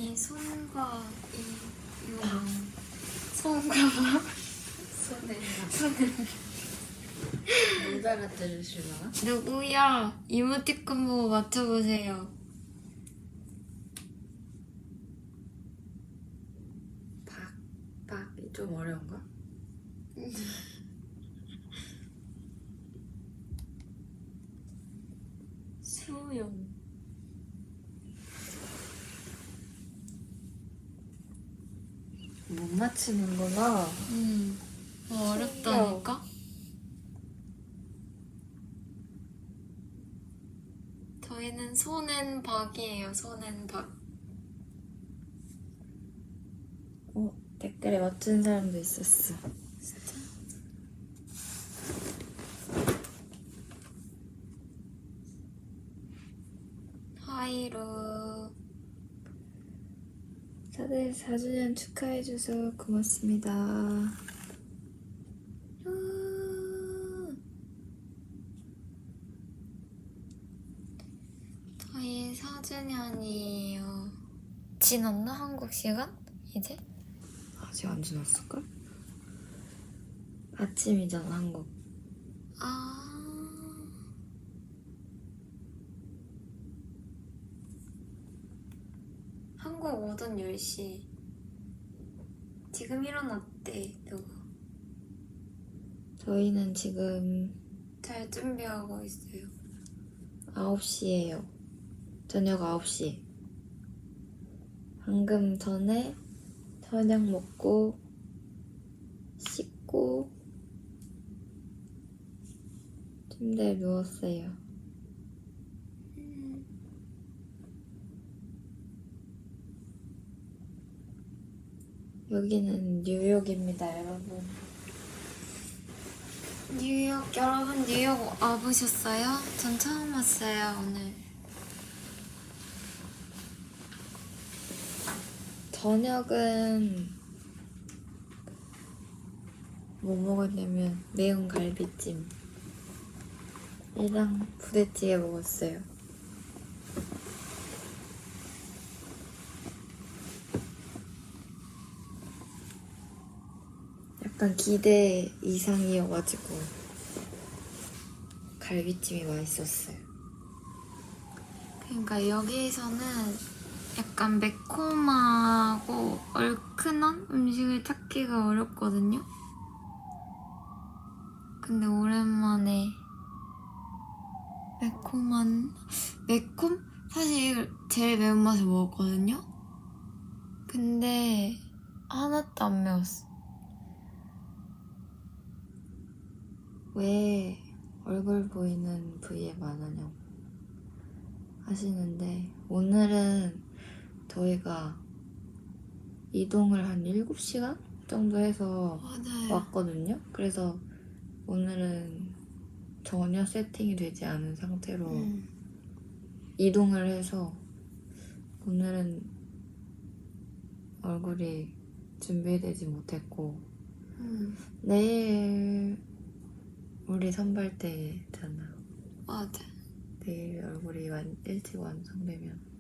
이 손과 손과 손에 못 알아들으시려나? 누구야? 이모티콘 보고 맞춰보세요. 박이 좀 어려운가? 수영. 못 맞히는구나. 어렵다니까? 저희는 손엔 박이에요. 손엔 박. 댓글에 맞춘 사람도 있었어. 진짜? 하이루. 다들 4주년 축하해줘서 고맙습니다. 저희 4주년이에요. 지났나? 한국 시간? 이제? 아직 안 지났을걸? 아침이잖아, 한국. 한국 오전 10시. 지금 일어났대, 누가. 저희는 지금 잘 준비하고 있어요. 9시예요. 저녁 9시. 방금 전에 저녁 먹고 씻고 침대에 누웠어요. 여기는 뉴욕입니다, 여러분. 뉴욕, 여러분 뉴욕 와보셨어요? 전 처음 왔어요, 오늘. 저녁은 뭐 먹었냐면 매운 갈비찜 이랑 부대찌개 먹었어요. 약간 기대 이상이어가지고 갈비찜이 맛있었어요. 그러니까 여기에서는 약간 매콤하고 얼큰한 음식을 찾기가 어렵거든요? 근데 오랜만에 매콤? 사실 제일 매운맛을 먹었거든요? 근데 하나도 안 매웠어. 왜 얼굴 보이는 부위에 많으냐고 하시는데 오늘은 저희가 이동을 한 7시간 정도 해서 맞아요. 왔거든요. 그래서 오늘은 전혀 세팅이 되지 않은 상태로 이동을 해서 오늘은 얼굴이 준비되지 못했고 내일 우리 선발대잖아. 맞아. 내일 얼굴이 일찍 완성되면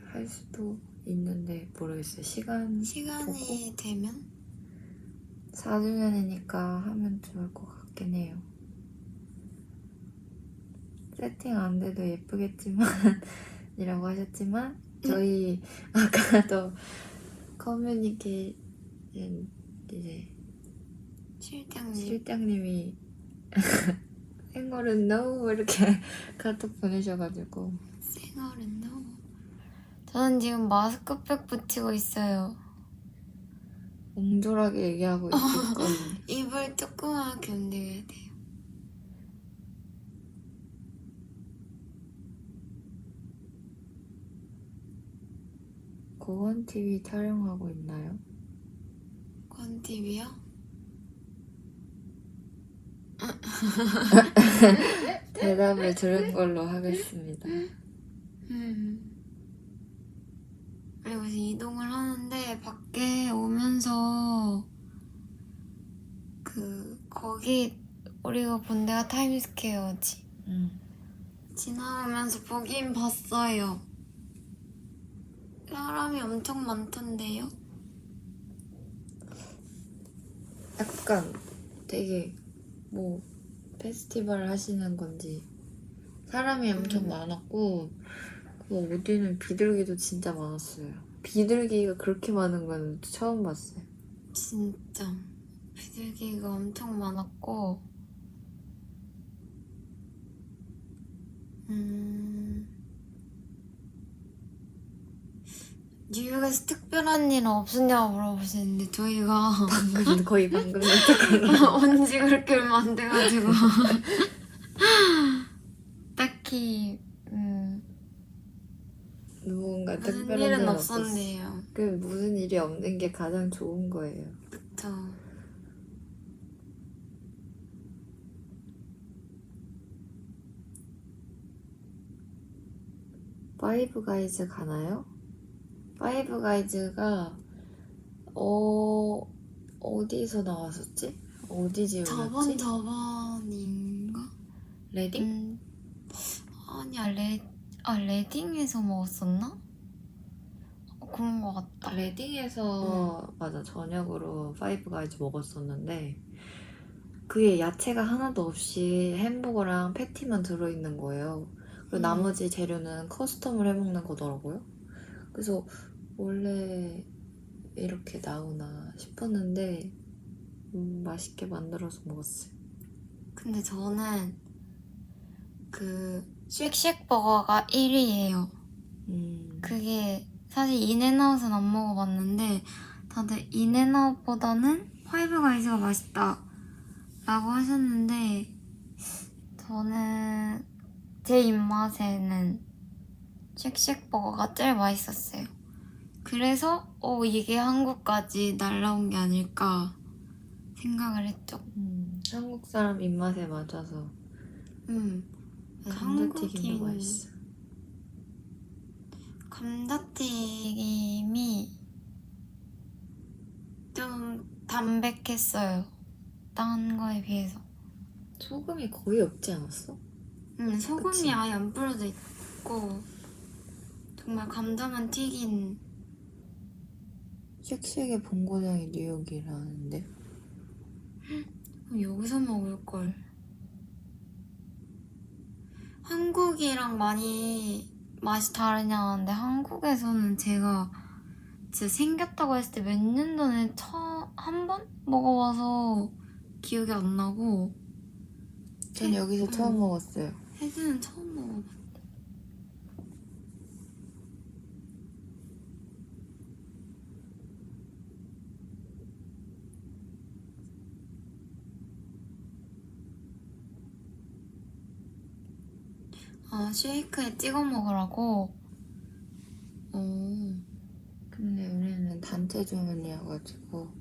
할 수도 있는데 모르겠어요. 시간이 되면? 4주년이니까 하면 좋을 것 같긴 해요. 세팅 안 돼도 예쁘겠지만 이라고 하셨지만 저희 아까도 커뮤니케이션 이제 실장님이 생얼은 no 이렇게 카톡 보내셔가지고 생얼은 너무. 저는 지금 마스크팩 붙이고 있어요. 옹졸하게 얘기하고 있거든요. 입을 조그맣게 움직여야 돼요. 고원 TV 촬영하고 있나요? 건TV요? 대답을 들은 걸로 하겠습니다. 그리고 이제 이동을 하는데 밖에 오면서 거기 우리가 본 데가 타임스퀘어지. 지나가면서 보긴 봤어요. 사람이 엄청 많던데요? 약간 되게 뭐 페스티벌 하시는 건지 사람이 엄청 많았고 그 어디는 비둘기도 진짜 많았어요. 비둘기가 그렇게 많은 건 처음 봤어요. 진짜 비둘기가 엄청 많았고 뉴욕에서 특별한 일은 없었냐고 물어보시는데 저희가 거의 방금 같은 온지 그렇게 얼마 안 돼가지고 딱히 누군가 무슨 특별한 일은 일은 없었네요. 그 무슨 일이 없는 게 가장 좋은 거예요. 그쵸. 파이브 가이즈 가나요? 파이브 가이즈가 어디서 나왔었지? 어디 지역이었지? 저번인가? 레딩? 아니야 레딩에서 먹었었나? 그런 거 같다. 레딩에서 맞아 저녁으로 파이브 가이즈 먹었었는데 그게 야채가 하나도 없이 햄버거랑 패티만 들어있는 거예요. 그리고 나머지 재료는 커스텀을 해먹는 거더라고요. 그래서 원래 이렇게 나오나 싶었는데 맛있게 만들어서 먹었어요. 근데 저는 그 쉑쉑버거가 1위예요. 그게 사실 인앤아웃은 안 먹어봤는데 다들 인앤아웃보다는 파이브가이즈가 맛있다 라고 하셨는데 저는 제 입맛에는 쉑쉑버거가 제일 맛있었어요. 그래서 이게 한국까지 날라온 게 아닐까 생각을 했죠. 한국 사람 입맛에 맞아서 감자튀김도 맛있어. 감자튀김이 좀 담백했어요. 딴 거에 비해서. 소금이 거의 없지 않았어? 소금이 그치? 아예 안 뿌려져 있고 정말 감자만 튀긴. 쉑쉑의 본고장이 뉴욕이라는데? 여기서 먹을걸. 한국이랑 많이 맛이 다르냐는데 한국에서는 제가 진짜 생겼다고 했을 때 몇 년 전에 한 번 먹어봐서 기억이 안 나고 전 여기서 처음 먹었어요. 혜주는 처음 먹어봤다. 쉐이크에 찍어 먹으라고. 근데 우리는 단체 주문이어가지고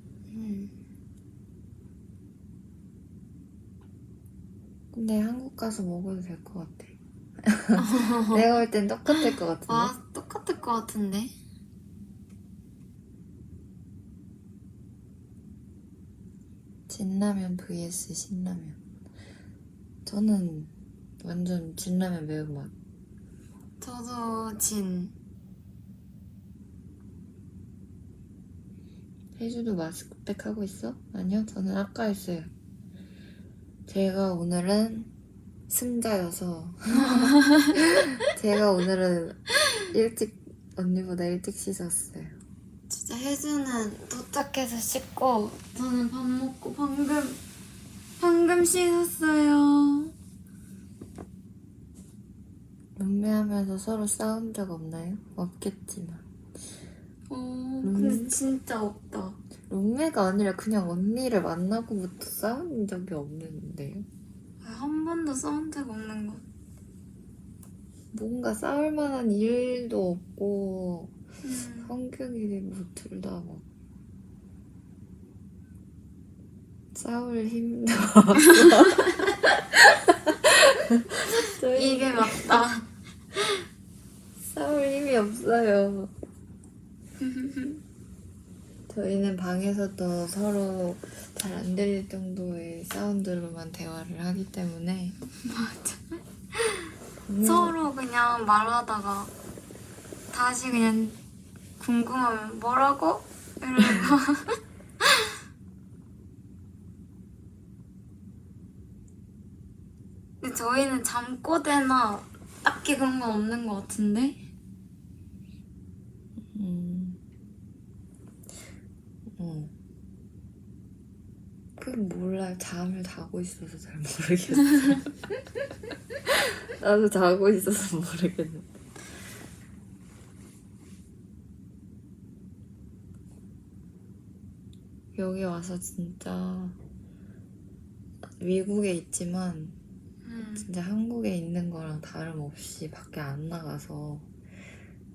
근데 한국 가서 먹어도 될 것 같아. 내가 볼 땐 똑같을 것 같은데? 똑같을 것 같은데? 진라면 vs 신라면. 저는 완전 진라면 매운맛. 저도 진. 혜주도 마스크팩 하고 있어? 아니요, 저는 아까 했어요. 제가 오늘은 승자여서 제가 오늘은 언니보다 일찍 씻었어요. 진짜 혜주는 도착해서 씻고 저는 밥 먹고 방금 씻었어요. 룸메하면서 서로 싸운 적 없나요? 없겠지만. 근데 진짜 없다. 룸메가 아니라 그냥 언니를 만나고부터 싸운 적이 없는데요? 한 번도 싸운 적 없는 것. 뭔가 싸울 만한 일도 없고 성격이 뭐 둘 다 뭐 싸울 힘도 없어. 이게 맞다. 싸울 힘이 없어요. 저희는 방에서도 서로 잘 안 들릴 정도의 사운드로만 대화를 하기 때문에 맞아. 서로 그냥 말하다가 다시 그냥 궁금하면 뭐라고? 이러고. 근데 저희는 잠꼬대나 딱히 그런 건 없는 것 같은데? 어. 그 몰라. 잠을 자고 있어서 잘 모르겠어. 나도 자고 있어서 모르겠네. 여기 와서 진짜 미국에 있지만 진짜 한국에 있는 거랑 다름없이 밖에 안 나가서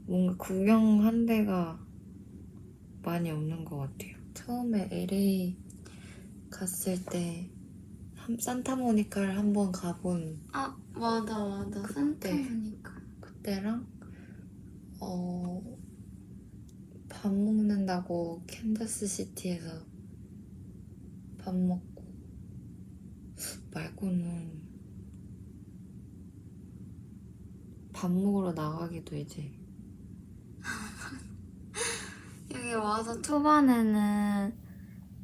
뭔가 구경한 데가 많이 없는 것 같아요. 처음에 LA 갔을 때 산타모니카를 한번 가본 아, 맞아. 그때. 산타모니카. 그때랑 밥 먹는다고 캔자스 시티에서 밥 먹고 말고는 밥 먹으러 나가기도 이제 여기 와서 초반에는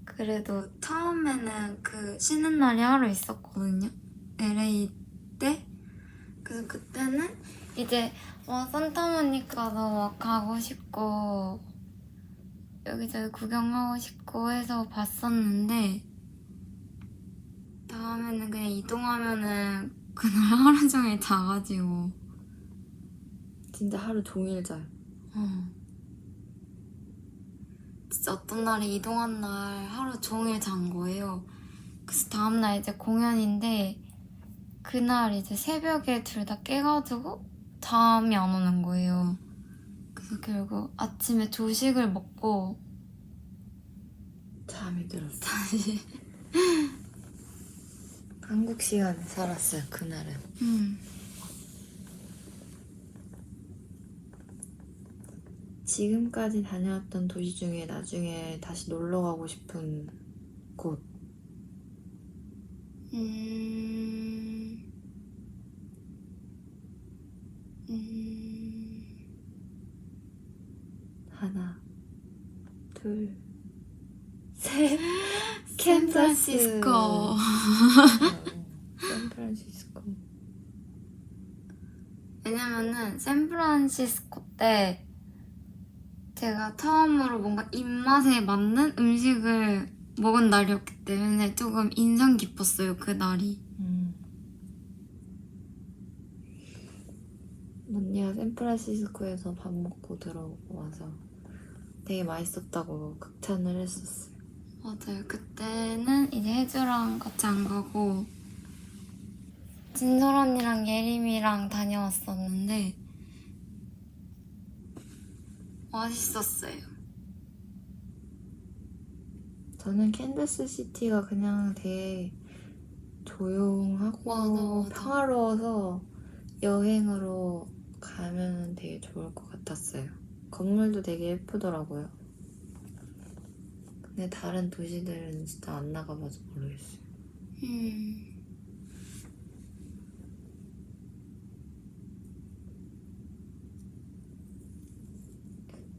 그래도 처음에는 그 쉬는 날이 하루 있었거든요. LA 때. 그래서 그때는 이제 산타모니카도 막 가고 싶고 여기저기 구경하고 싶고 해서 봤었는데 다음에는 그냥 이동하면은 그날 하루 종일 자가지고 진짜 하루 종일 자요. 진짜 어떤 날에 이동한 날 하루 종일 잔 거예요. 그래서 다음날 이제 공연인데 그날 이제 새벽에 둘 다 깨가지고 잠이 안 오는 거예요. 그래서 결국 아침에 조식을 먹고 잠이 들었어. 다시 한국 시간에 살았어요, 그날은. 지금까지 다녀왔던 도시 중에 나중에 다시 놀러 가고 싶은 곳. 하나, 둘, 셋. 샌프란시스코. 샌프란시스코. 왜냐면은 샌프란시스코 때 제가 처음으로 뭔가 입맛에 맞는 음식을 먹은 날이었기 때문에 조금 인상 깊었어요, 그 날이. 언니가 샌프란시스코에서 밥 먹고 들어오고 와서 되게 맛있었다고 극찬을 했었어요. 맞아요. 그때는 이제 혜주랑 같이 안 가고 진솔 언니랑 예림이랑 다녀왔었는데 맛있었어요. 저는 캔자스 시티가 그냥 되게 조용하고 맞아. 평화로워서 여행으로 가면 되게 좋을 것 같았어요. 건물도 되게 예쁘더라고요. 근데 다른 도시들은 진짜 안 나가봐서 모르겠어요.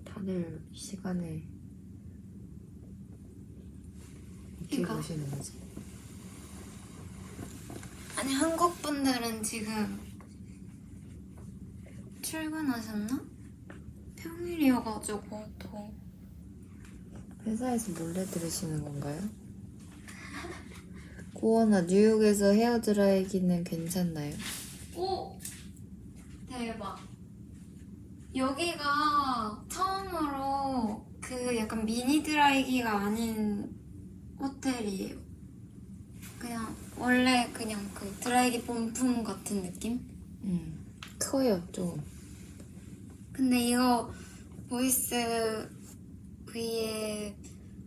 다들 이 시간에 어떻게 이거. 보시는 거지? 아니 한국 분들은 지금 출근하셨나? 평일이어가지고 또 회사에서 몰래 들으시는 건가요? 고원아, 뉴욕에서 헤어드라이기는 괜찮나요? 오! 대박. 여기가 처음으로 그 약간 미니 드라이기가 아닌 호텔이에요. 그냥 원래 그냥 그 드라이기 본품 같은 느낌? 커요, 좀. 근데 이거 보이스 V의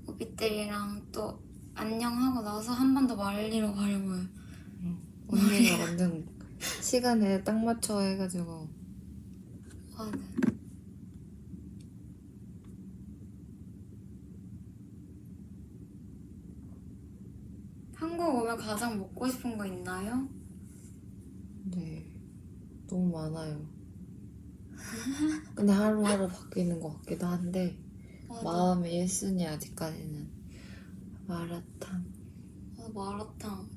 오빛들이랑 또 안녕하고 나서 한 번 더 말리러 가려고요. 언니가 완전 시간에 딱 맞춰 해가지고. 아, 네. 한국 오면 가장 먹고 싶은 거 있나요? 네, 너무 많아요. 근데 하루하루 바뀌는 것 같기도 한데 맞아. 마음의 1순위 아직까지는 마라탕. 마라탕.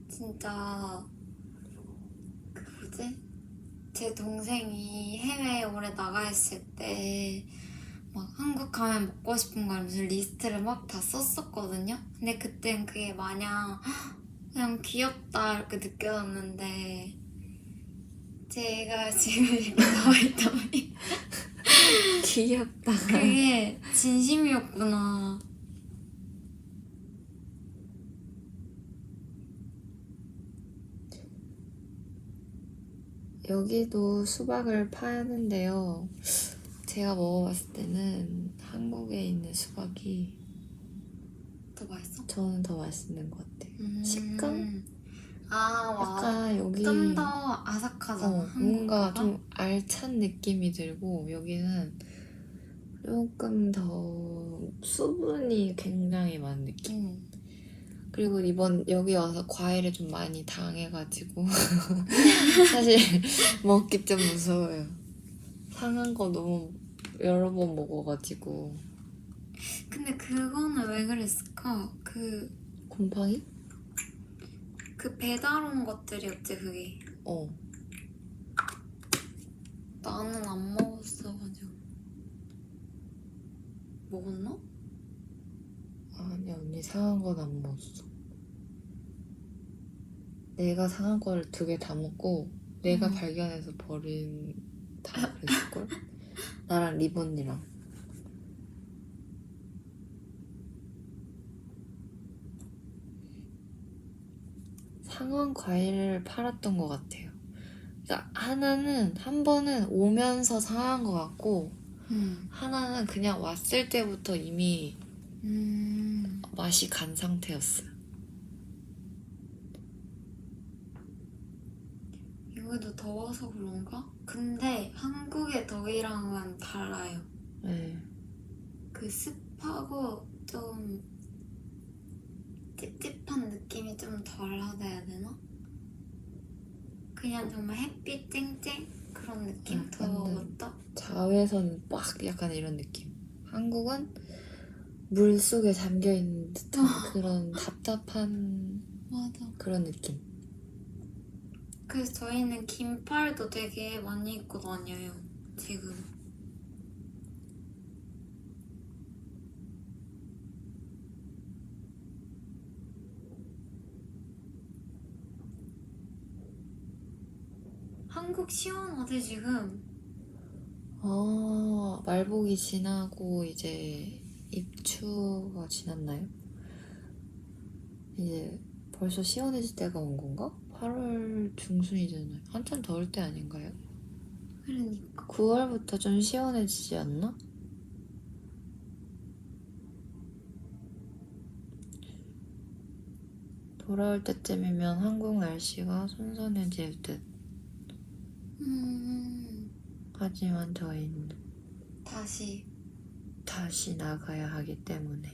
진짜 그 뭐지? 제 동생이 해외에 오래 나가 있을 때 막 한국 가면 먹고 싶은 걸 무슨 리스트를 막 다 썼었거든요. 근데 그땐 그게 마냥 그냥 귀엽다 이렇게 느껴졌는데 제가 지금 이렇게 나와있다니 귀엽다. 그게 진심이었구나. 여기도 수박을 파는데요. 제가 먹어봤을 때는 한국에 있는 수박이 더 맛있어? 저는 더 맛있는 것 같아요. 식감? 아, 맞아. 약간 여기 좀 더 아삭하잖아. 뭔가 한국보다. 좀 알찬 느낌이 들고 여기는 조금 더 수분이 굉장히 많은 느낌. 그리고 여기 와서 과일을 좀 많이 당해가지고 사실 먹기 좀 무서워요. 상한 거 너무 여러 번 먹어가지고. 근데 그거는 왜 그랬을까? 곰팡이? 그 배달 온 것들이었지, 그게. 나는 안 먹었어가지고. 먹었나? 아니 언니 상한 건 안 먹었어. 내가 상한 거를 2개 다 먹고 내가 발견해서 버린 다 그랬을걸? 나랑 리본이랑. 상한 과일을 팔았던 것 같아요. 그러니까 한 번은 오면서 상한 것 같고 하나는 그냥 왔을 때부터 이미 맛이 간 상태였어요. 여기도 더워서 그런가? 근데 한국의 더위랑은 달라요. 네. 그 습하고 좀 찝찝한 느낌이 좀 덜하다 해야 되나? 그냥 정말 햇빛 쨍쨍 그런 느낌? 더 맞다? 자외선 빡 약간 이런 느낌. 한국은 물 속에 잠겨있는 듯한 그런 답답한 맞아. 그런 느낌. 그래서 저희는 긴팔도 되게 많이 입고 다녀요, 지금. 한국 시원하대, 지금. 말복이 지나고 이제 입추가 지났나요? 이제 벌써 시원해질 때가 온 건가? 8월 중순이잖아요. 한참 더울 때 아닌가요? 그러니까. 9월부터 좀 시원해지지 않나? 돌아올 때쯤이면 한국 날씨가 선선해질 듯. 하지만 저희는 다시 나가야 하기 때문에.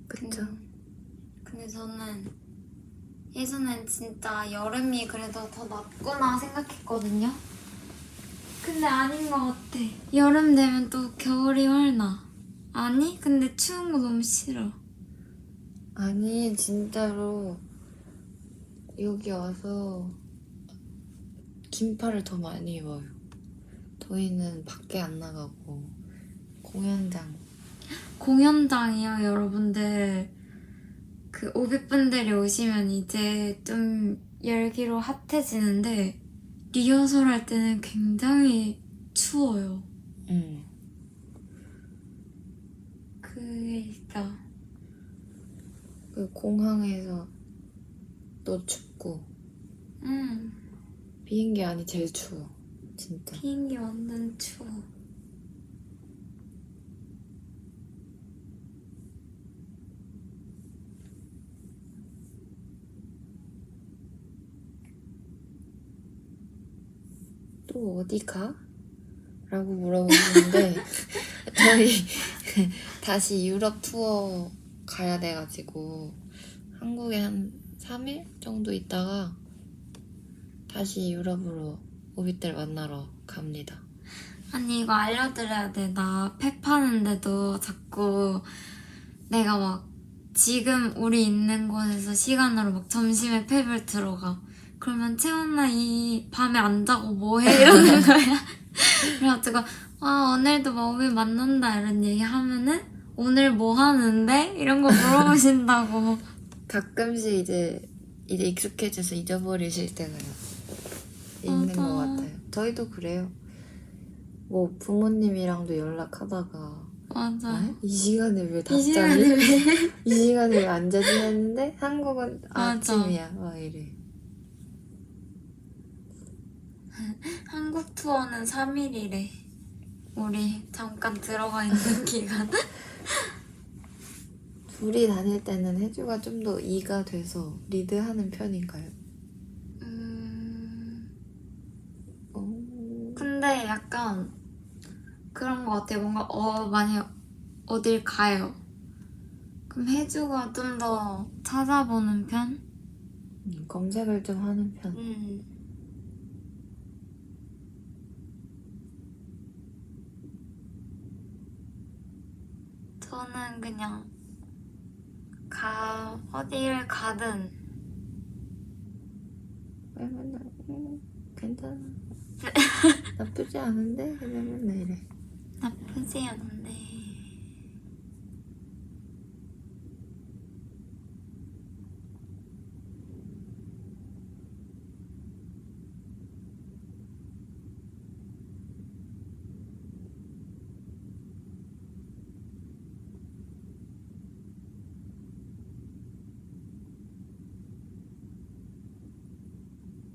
그쵸? 근데 저는 예전엔 진짜 여름이 그래도 더 낫구나 생각했거든요. 근데 아닌 것 같아. 여름 되면 또 겨울이 훨나. 아니? 근데 추운 거 너무 싫어. 아니 진짜로 여기 와서 긴팔을 더 많이 입어요. 저희는 밖에 안 나가고 공연장이요, 여러분들. 그 500분들이 오시면 이제 좀 열기로 핫해지는데 리허설 할 때는 굉장히 추워요. 그게 있어. 그 공항에서 또 춥고 비행기 안이 제일 추워. 진짜. 비행기 완전 추워. 또 어디 가? 라고 물어보시는데 저희 다시 유럽 투어 가야 돼가지고 한국에 한 3일 정도 있다가 다시 유럽으로 오빛들 만나러 갑니다. 아니 이거 알려드려야 돼. 나 팩 파는데도 자꾸 내가 막 지금 우리 있는 곳에서 시간으로 막 점심에 팩을 들어가. 그러면 채원아 이 밤에 안 자고 뭐해? 이러는 거야. 그래가지고 오늘도 뭐 우리 만난다 이런 얘기 하면은 오늘 뭐 하는데? 이런 거 물어보신다고. 가끔씩 이제 익숙해져서 잊어버리실 때가 있는 맞아. 것 같아요. 저희도 그래요. 뭐 부모님이랑도 연락하다가 맞아. 이 시간에 왜 이 답장이? 시간에 왜? 이 시간에 왜 안 자지 했는데 한국은 맞아. 아침이야. 막 이래. 한국 투어는 3일이래. 우리 잠깐 들어가 있는 기간. 둘이 다닐 때는 혜주가 좀 더 이가 돼서 리드하는 편인가요? 근데 약간 그런 거 같아. 뭔가 만약 어딜 가요. 그럼 혜주가 좀 더 찾아보는 편? 검색을 좀 하는 편. 저는 그냥 어디를 가든 왜 맨날 괜찮아. 나쁘지 않은데? 그냥 맨날 이래. 나쁘지 않은데.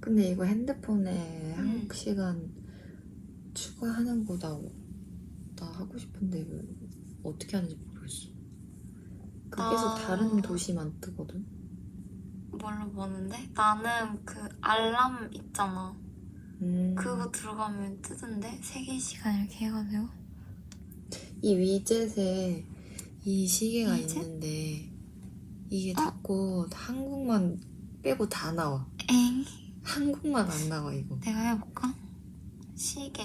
근데 이거 핸드폰에 한국 시간 추가하는 거 나 하고 싶은데 이거 어떻게 하는지 모르겠어. 계속 다른 도시만 뜨거든? 뭘로 보는데? 나는 그 알람 있잖아. 그거 들어가면 뜨던데? 3개시간 이렇게 해가지고. 이 위젯에 이 시계가 위젯? 있는데 이게 자꾸 한국만 빼고 다 나와. 엥? 한국만 안 나와 이거. 내가 해볼까? 시계.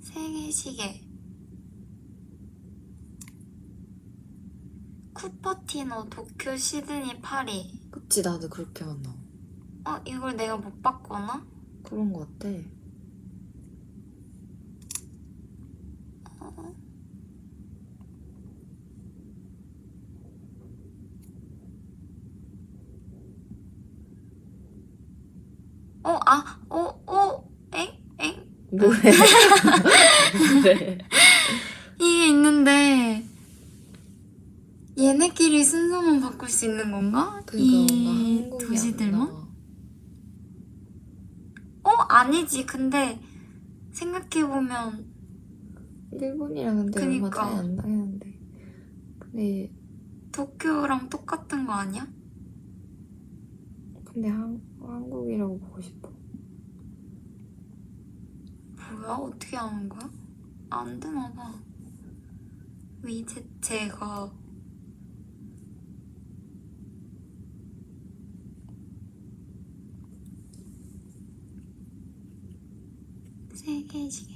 세계 시계. 쿠퍼티노, 도쿄, 시드니, 파리. 그치, 나도 그렇게만 나와. 이걸 내가 못 봤거나? 그런 거 같아. 엥? 뭐래? 뭐래? 이게 있는데 얘네끼리 순서만 바꿀 수 있는 건가? 그러니까 뭔가 이 한국이 안 도시들만? 나와. 아니지. 근데 생각해보면 일본이랑 근데 얼마 그니까. 차이 안 나는데. 근데 도쿄랑 똑같은 거 아니야? 근데 한국이라고 보고 싶어. 뭐야? 어떻게 하는 거야? 안 되나 봐. 위젯 제가 세계 시계.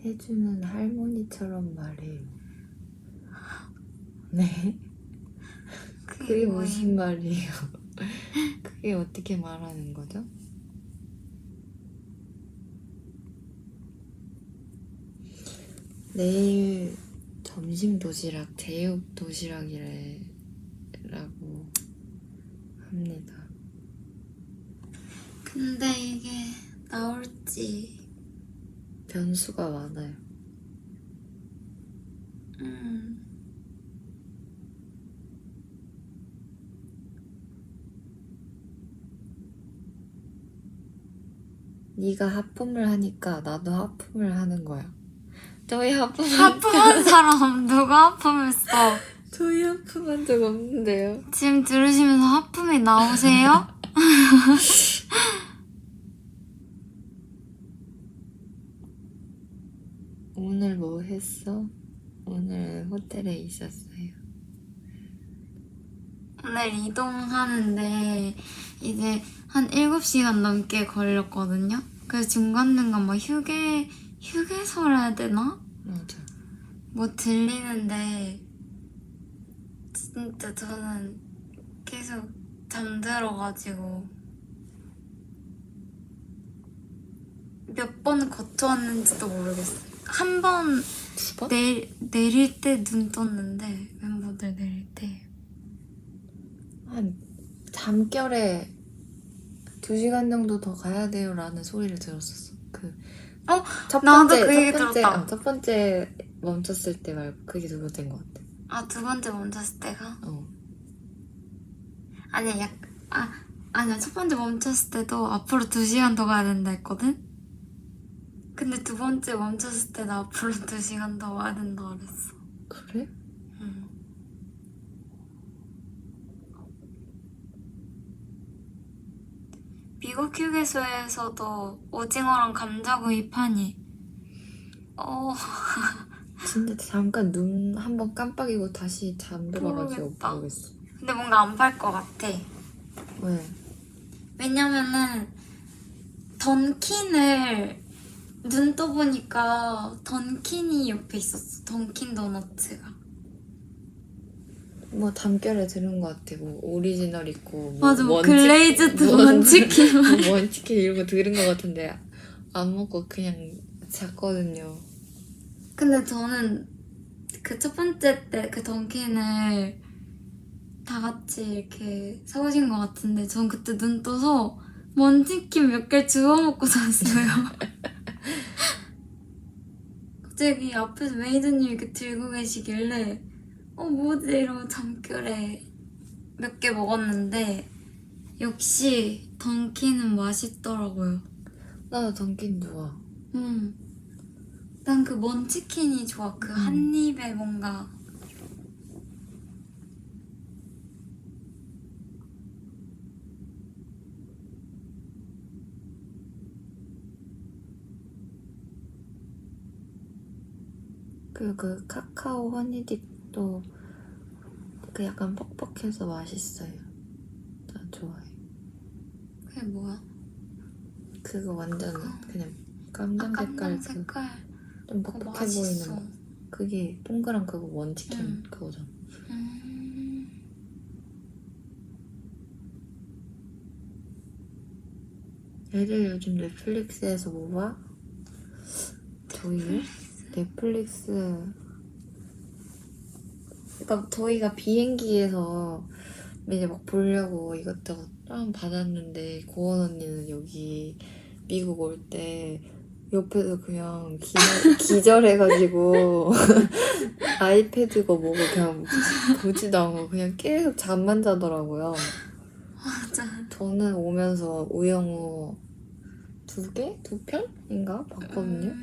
혜주는 할머니처럼 말해요. 네? 그게 무슨 말이에요? 그게 어떻게 말하는 거죠? 내일 점심 도시락 제육 도시락이라고 합니다. 근데 이게 나올지. 변수가 많아요. 네가 하품을 하니까 나도 하품을 하는 거야. 저희 하품한 사람 누가 하품했어? 저희 하품한 적 없는데요. 지금 들으시면서 하품이 나오세요? 오늘 뭐 했어? 오늘 호텔에 있었어요. 오늘 이동하는데 이제 한 7시간 넘게 걸렸거든요. 그래서 중간중간 막 휴게소라 해야 되나? 맞아. 뭐 들리는데 진짜 저는 계속 잠들어가지고 몇 번 거쳐왔는지도 모르겠어요. 한 번 두 번? 내릴 때 눈 떴는데 멤버들 내릴 때 한 잠결에 2시간 정도 더 가야 돼요 라는 소리를 들었었어. 첫 나도 번째, 그 얘기 첫 번째, 들었다. 첫 번째 멈췄을 때 말고 그게 두 번째인 것 같아. 아, 두 번째 멈췄을 때가? 어. 아니야, 아니야. 첫 번째 멈췄을 때도 앞으로 2시간 더 가야 된다 했거든? 근데 두 번째 멈췄을 때도 앞으로 2시간 더 가야 된다 그랬어. 그래? 응. 미국 휴게소에서도 오징어랑 감자구이 파니. 진짜 잠깐 눈 한 번 깜빡이고 다시 잠들어가지고 모르겠다. 모르겠어. 근데 뭔가 안 팔 것 같아. 왜? 왜냐면은 던킨을 눈 떠보니까 던킨이 옆에 있었어. 던킨 도너츠가. 뭐 잠결에 들은 것 같아. 뭐 오리지널 있고 뭐 맞아, 뭐 원치킨, 글레이즈드 뭐 원치킨. 뭐 원치킨 이런 거 들은 것 같은데 안 먹고 그냥 잤거든요. 근데 저는 그 첫 번째 때 그 던킨을 다 같이 이렇게 사오신 것 같은데 전 그때 눈 떠서 먼치킨 몇 개를 주워 먹고 잤어요. 갑자기 앞에서 메이드님 이렇게 들고 계시길래 뭐지 이러고 잠결에 몇 개 먹었는데 역시 던킨은 맛있더라고요. 나도 던킨 좋아. 난 그 먼치킨이 좋아. 그 한 입에 뭔가 그리고 그 카카오 허니딥도 그 약간 퍽퍽해서 맛있어요. 나 좋아해. 그게 뭐야? 그거 완전 그냥 깜장 색깔 깜장 색깔 좀 그거 퍽퍽해 맛있어. 보이는 거. 그게 동그란 그거 원치킨 응. 그거잖아. 애들 요즘 넷플릭스에서 뭐 봐? 저희 넷플릭스 그러니까 저희가 비행기에서 이제 막 보려고 이것저것 좀 받았는데 고원 언니는 여기 미국 올 때 옆에서 그냥 기절해가지고 아이패드가 뭐고 그냥 보지도 않고 그냥 계속 잠만 자더라고요. 맞아. 저는 오면서 우영우 2개? 2편인가? 봤거든요.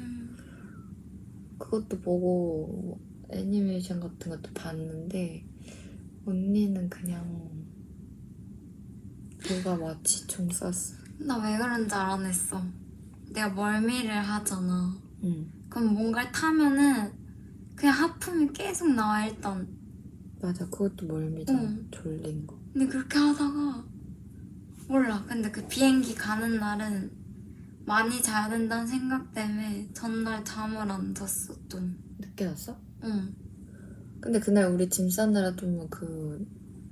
그것도 보고 애니메이션 같은 것도 봤는데 언니는 그냥 누가 마치 총 쐈어. 나 왜 그런지 알아냈어. 내가 멀미를 하잖아. 응. 그럼 뭔가를 타면은 그냥 하품이 계속 나와 일단. 맞아, 그것도 멀미잖아. 응. 졸린 거. 근데 그렇게 하다가 몰라. 근데 그 비행기 가는 날은 많이 자야 된다는 생각 때문에 전날 잠을 안 잤어 좀. 늦게 났어? 응. 근데 그날 우리 짐 싸느라 좀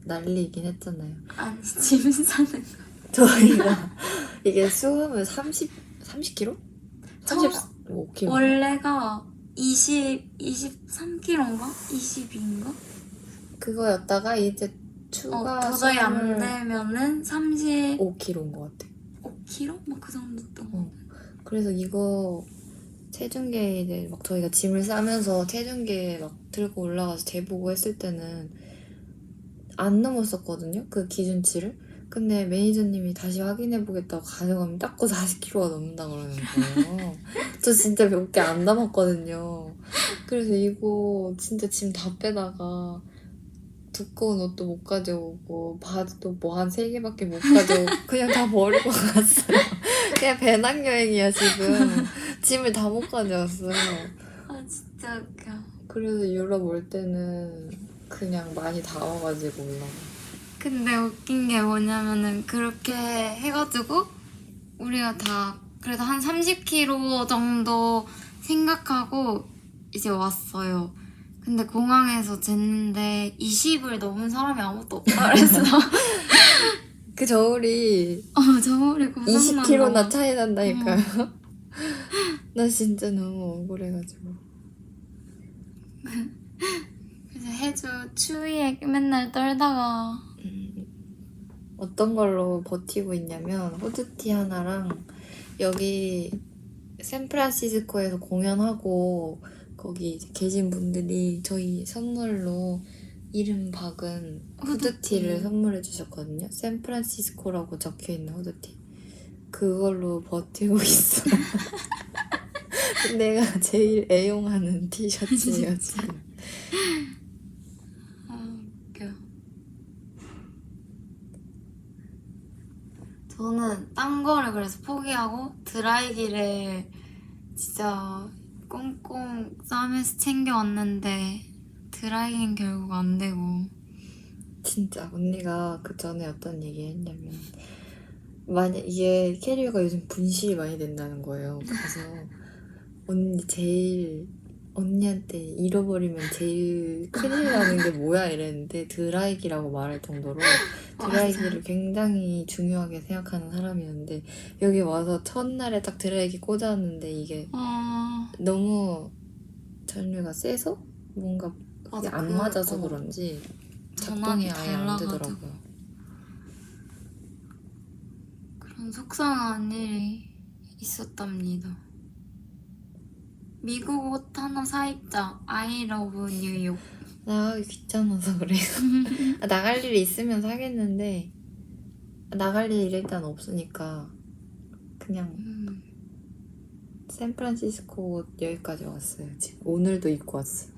난리이긴 했잖아요. 아니 짐 싸는 거. 저희가 이게 수험을 30kg? 35kg? 원래가 23kg인가? 22인가? 그거였다가 이제 추가 도저히 안 수험을 되면은 35kg? 5kg인 것 같아. 막 그 정도였던 거. 그래서 이거 체중계 이제 막 저희가 짐을 싸면서 체중계 막 들고 올라가서 재보고 했을 때는 안 넘었었거든요. 그 기준치를. 근데 매니저님이 다시 확인해보겠다고 가져가면 닦고 40kg가 넘는다 그러는 거예요. 저 진짜 몇 개 안 담았거든요. 그래서 이거 진짜 짐 다 빼다가 두꺼운 옷도 못 가져오고 바지도 뭐 한 3개밖에 못 가져오고 그냥 다 버리고 갔어요. 그냥 배낭여행이야 지금. 짐을 다 못 가져왔어요. 아 진짜 웃겨. 그래서 유럽 올 때는 그냥 많이 담아가지고 올라가. 근데 웃긴 게 뭐냐면은 그렇게 해가지고 우리가 다 그래도 한 30km 정도 생각하고 이제 왔어요. 근데 공항에서 쟀는데 20을 넘은 사람이 아무것도 없다 그랬어. 그 저울이 저울이 고장난 20kg나 거야. 차이 난다니까요. 나 진짜 너무 억울해가지고. 그래서 해주 추위에 맨날 떨다가 어떤 걸로 버티고 있냐면 후드티 하나랑 여기 샌프란시스코에서 공연하고 거기 이제 계신 분들이 저희 선물로 이름 박은 후드티를 선물해 주셨거든요. 샌프란시스코라고 적혀있는 후드티. 그걸로 버티고 있어. 내가 제일 애용하는 티셔츠예요 지금. 웃겨. 저는 딴 거를 그래서 포기하고 드라이기를 진짜 꽁꽁 싸매서 챙겨왔는데 드라이기는 결국 안 되고. 진짜 언니가 그 전에 어떤 얘기 했냐면 만약 이게 캐리어가 요즘 분실이 많이 된다는 거예요. 그래서 언니한테 잃어버리면 제일 큰일 나는 게 뭐야 이랬는데 드라이기라고 말할 정도로 드라이기를 굉장히 중요하게 생각하는 사람이었는데 여기 와서 첫날에 딱 드라이기 꽂았는데 이게 너무 전류가 세서 뭔가 그게 맞아, 안 맞아서 그런지 작동이 아예 안 되더라고요. 그런 속상한 일이 있었답니다. 미국 옷 하나 사입자. I love 뉴욕. 나가기 귀찮아서 그래요. 나갈 일이 있으면 사겠는데 나갈 일이 일단 없으니까 그냥 샌프란시스코 옷 여기까지 왔어요. 지금 오늘도 입고 왔어요.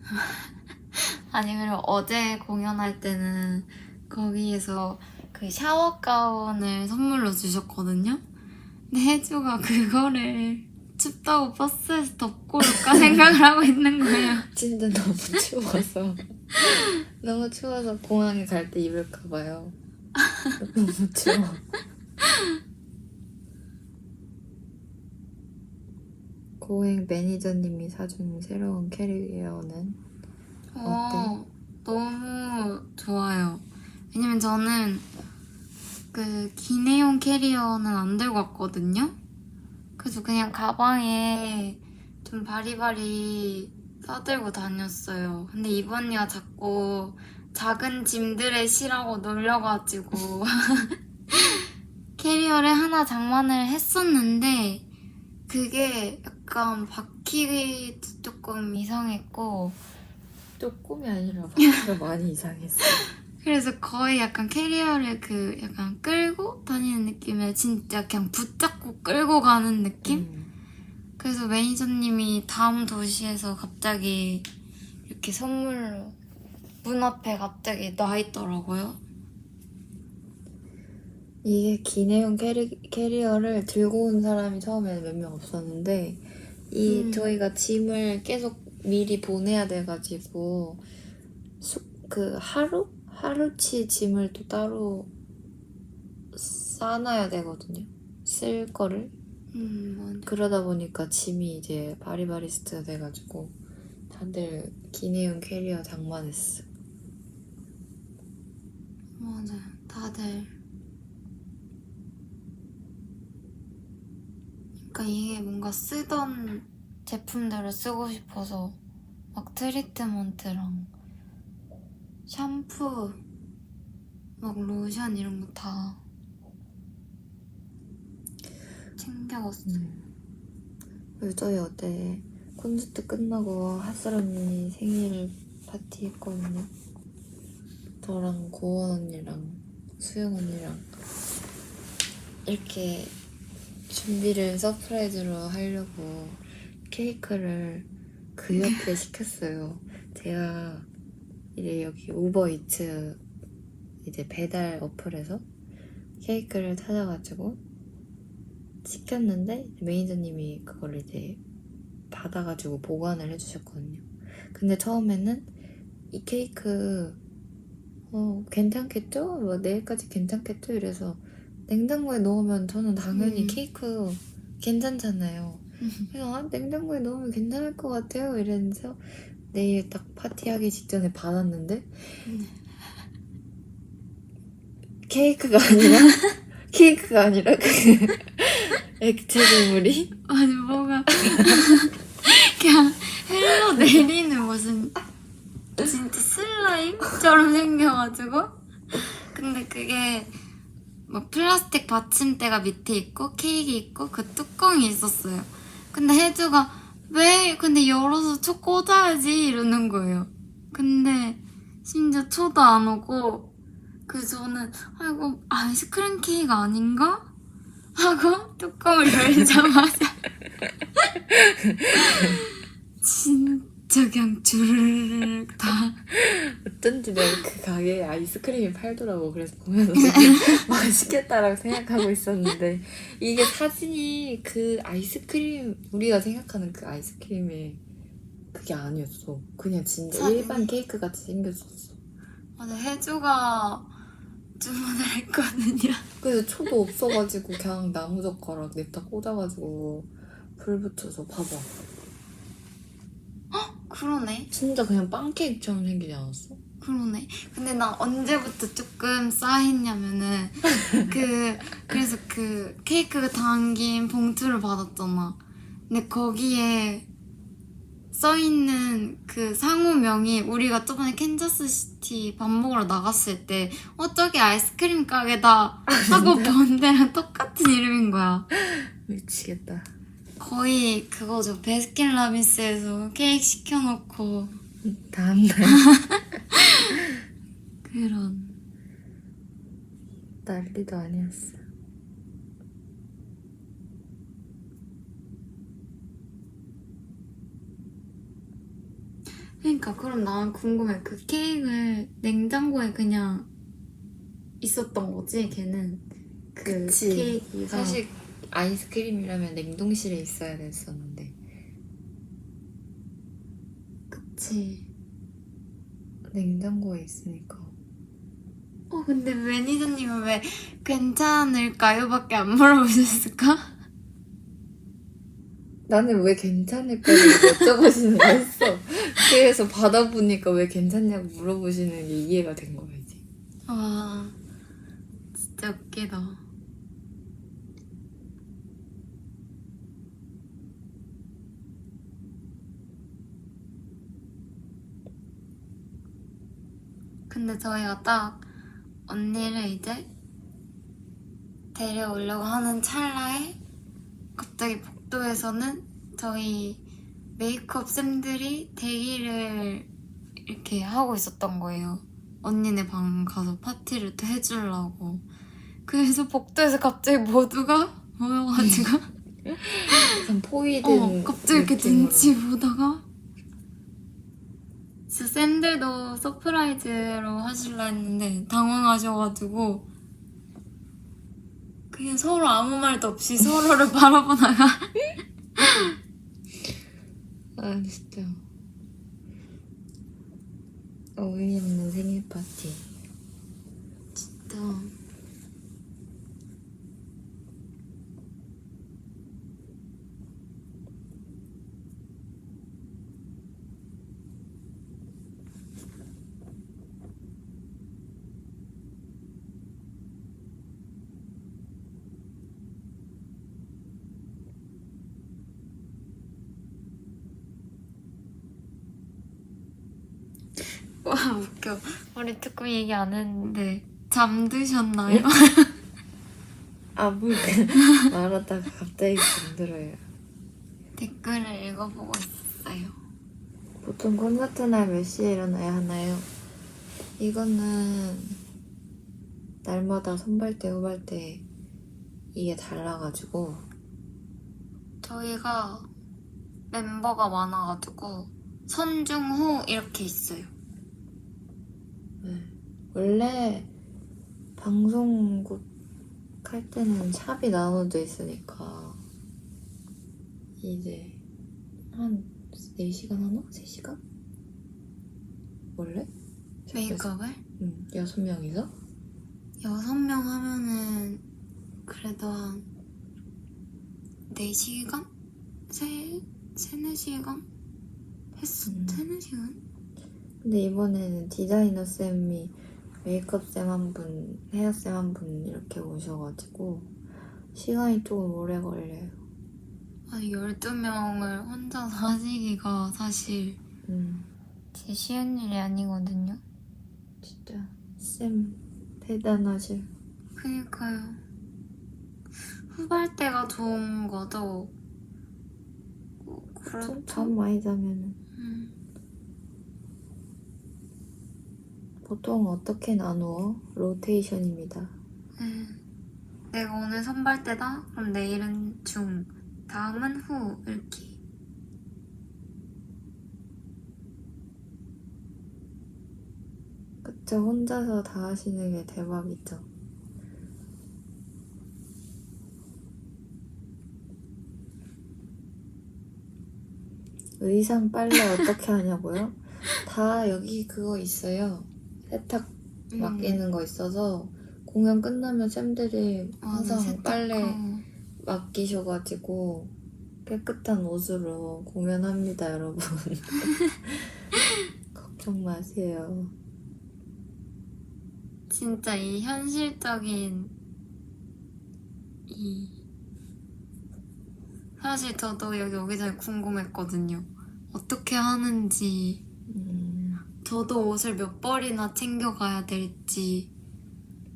아니 그리고 어제 공연할 때는 거기에서 그 샤워 가운을 선물로 주셨거든요. 근데 혜주가 그거를 춥다고 버스에서 덮고 올까 생각을 하고 있는 거예요. 진짜 너무 추워서 너무 추워서 공항에 갈 때 입을까 봐요. 너무 추워. 고행 매니저님이 사준 새로운 캐리어는 어때? 너무 좋아요. 왜냐면 저는 그 기내용 캐리어는 안 들고 왔거든요. 그래서 그냥 가방에 좀 바리바리 싸들고 다녔어요. 근데 이번이가 자꾸 작은 짐들의 시라고 놀려가지고 캐리어를 하나 장만을 했었는데 그게 약간 바퀴도 조금 이상했고 조금이 아니라 바퀴가 많이 이상했어요. 그래서 거의 약간 캐리어를 그 약간 끌고 다니는 느낌에 진짜 그냥 붙잡고 끌고 가는 느낌? 그래서 매니저님이 다음 도시에서 갑자기 이렇게 선물로 문 앞에 갑자기 놔있더라고요. 이게 기내용 캐리어를 들고 온 사람이 처음에는 몇 명 없었는데 저희가 짐을 계속 미리 보내야 돼가지고 그 하루치 짐을 또 따로 싸놔야 되거든요. 쓸 거를. 맞아. 그러다 보니까 짐이 이제 바리바리스트가 돼가지고 다들 기내용 캐리어 장만했어. 맞아요. 다들. 그러니까 이게 뭔가 쓰던 제품들을 쓰고 싶어서 막 트리트먼트랑 샴푸, 막 로션 이런 거 다 챙겨갔어요. 그리고 저희 어제 콘서트 끝나고 핫설 언니 생일 파티 했거든요. 저랑 고원 언니랑 수영 언니랑 이렇게 준비를 서프라이즈로 하려고 케이크를 그저께 시켰어요. 제가 이제 여기 우버이츠 이제 배달 어플에서 케이크를 찾아가지고 시켰는데 매니저님이 그걸 이제 받아가지고 보관을 해주셨거든요. 근데 처음에는 이 케이크 괜찮겠죠? 뭐 내일까지 괜찮겠죠? 이래서 냉장고에 넣으면 저는 당연히 케이크 괜찮잖아요. 그래서 냉장고에 넣으면 괜찮을 것 같아요. 이러면서 내일 딱 파티하기 직전에 받았는데 케이크가 아니라 그 액체 괴물이 아니 뭐가 그냥 헬로 내리는 무슨 진짜 슬라임처럼 생겨가지고 근데 그게 막 플라스틱 받침대가 밑에 있고 케이크 있고 그 뚜껑이 있었어요. 근데 혜주가 왜 근데 열어서 초 꽂아야지 이러는 거예요. 근데 심지어 초도 안 오고 그래서 저는 이거 아이스크림 케이크 아닌가? 하고 뚜껑을 열자마자 진짜 그냥 주르륵 다 어쩐지 내가 그 가게에 아이스크림이 팔더라고. 그래서 보면서 되게 맛있겠다라고 생각하고 있었는데 이게 사진이 그 아이스크림 우리가 생각하는 그 아이스크림의 그게 아니었어. 그냥 진짜 사진이? 일반 케이크 같이 생겼었어. 맞아 혜주가 주문을 했거든요. 그래서 초도 없어가지고 그냥 나무젓가락 냅다 꽂아가지고 불 붙여서 봐봐. 그러네. 진짜 그냥 빵 케이크처럼 생기지 않았어? 그러네. 근데 나 언제부터 조금 쌓였냐면은 그래서 그 케이크 담긴 봉투를 받았잖아. 근데 거기에 써있는 그 상호명이 우리가 저번에 캔자스시티 밥 먹으러 나갔을 때 저기 아이스크림 가게다 하고 본 데랑 똑같은 이름인 거야. 미치겠다. 거의 그거죠. 베스킨라빈스에서 케이크 시켜놓고 다음날 그런. 난리도 아니었어. 그러니까 그럼 나는 궁금해. 그 케이크를 냉장고에 그냥 있었던 거지? 걔는 그 그치. 케이크가 사실 아이스크림이라면 냉동실에 있어야 됐었는데 그치. 냉장고에 있으니까 근데 매니저님은 왜 괜찮을까요? 밖에 안 물어보셨을까? 나는 왜 괜찮을까를 여쭤보시는 거였어. 그래서 받아보니까 왜 괜찮냐고 물어보시는 게 이해가 된 거야 이제. 와 진짜 웃기다. 근데 저희가 딱 언니를 이제 데려오려고 하는 찰나에 갑자기 복도에서는 저희 메이크업 쌤들이 대기를 이렇게 하고 있었던 거예요. 언니네 방 가서 파티를 또 해주려고. 그래서 복도에서 갑자기 모두가 모여가지고 약간 포위된 갑자기 이렇게 느낌으로. 눈치 보다가 진짜 쌤들도 서프라이즈로 하실라 했는데 당황하셔가지고 그냥 서로 아무 말도 없이 서로를 바라보다가 아 진짜 어이 없는 생일 파티. 진짜 와 웃겨. 우리 조금 얘기 안 했는데 잠드셨나요? 뭘 말하다가 갑자기 잠들어요. 댓글을 읽어보고 있었어요. 보통 콘서트 날 몇 시에 일어나야 하나요? 이거는 날마다 선발대 후발대 이게 달라가지고. 저희가 멤버가 많아가지고 선중후 이렇게 있어요. 네. 원래 방송국 할 때는 샵이 나눠져 있으니까 이제 한 4시간 하나? 3시간? 원래? 메이크업을? 응, 6명이서? 6명 하면은 그래도 한 4시간? 4-4시간? 했어? 3-4시간? 근데 이번에는 디자이너 쌤이 메이크업 쌤 한 분, 헤어 쌤 한 분 이렇게 오셔가지고 시간이 조금 오래 걸려요. 아니 12명을 혼자서 하시기가 사실 진짜 쉬운 일이 아니거든요. 진짜 쌤 대단하실. 그니까요. 후발대가 좋은 거죠. 그렇죠. 잠 많이 자면은. 보통 어떻게 나누어? 로테이션입니다. 내가 오늘 선발대다? 그럼 내일은 중, 다음은 후 이렇게. 그쵸, 혼자서 다 하시는 게 대박이죠. 의상 빨래 어떻게 하냐고요? 다 여기 그거 있어요. 세탁 맡기는 거 있어서 공연 끝나면 쌤들이 항상 빨래 맡기셔가지고 깨끗한 옷으로 공연합니다, 여러분. 걱정 마세요. 진짜 이 현실적인 사실 저도 여기 오기 전에 궁금했거든요. 어떻게 하는지. 저도 옷을 몇 벌이나 챙겨가야 될지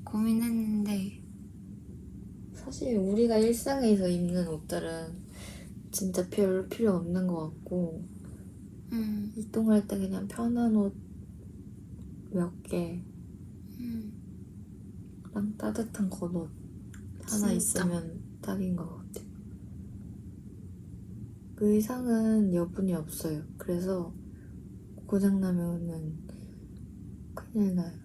고민했는데 사실 우리가 일상에서 입는 옷들은 진짜 별 필요 없는 것 같고 이동할 때 그냥 편한 옷 몇 개랑 따뜻한 겉옷 하나 진짜. 있으면 딱인 것 같아요. 그 의상은 여분이 없어요. 그래서 고장나면은 큰일 나요.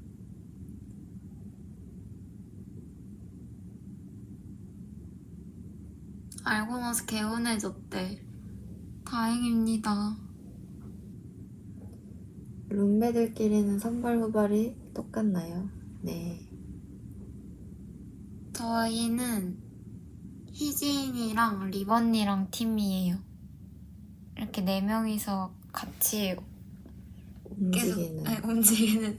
알고 나서 개운해졌대. 다행입니다. 룸메들끼리는 선발 후발이 똑같나요? 네. 저희는 희진이랑 리번이랑 팀이에요. 이렇게 4명이서 같이 움직이는. 계속 움직이는.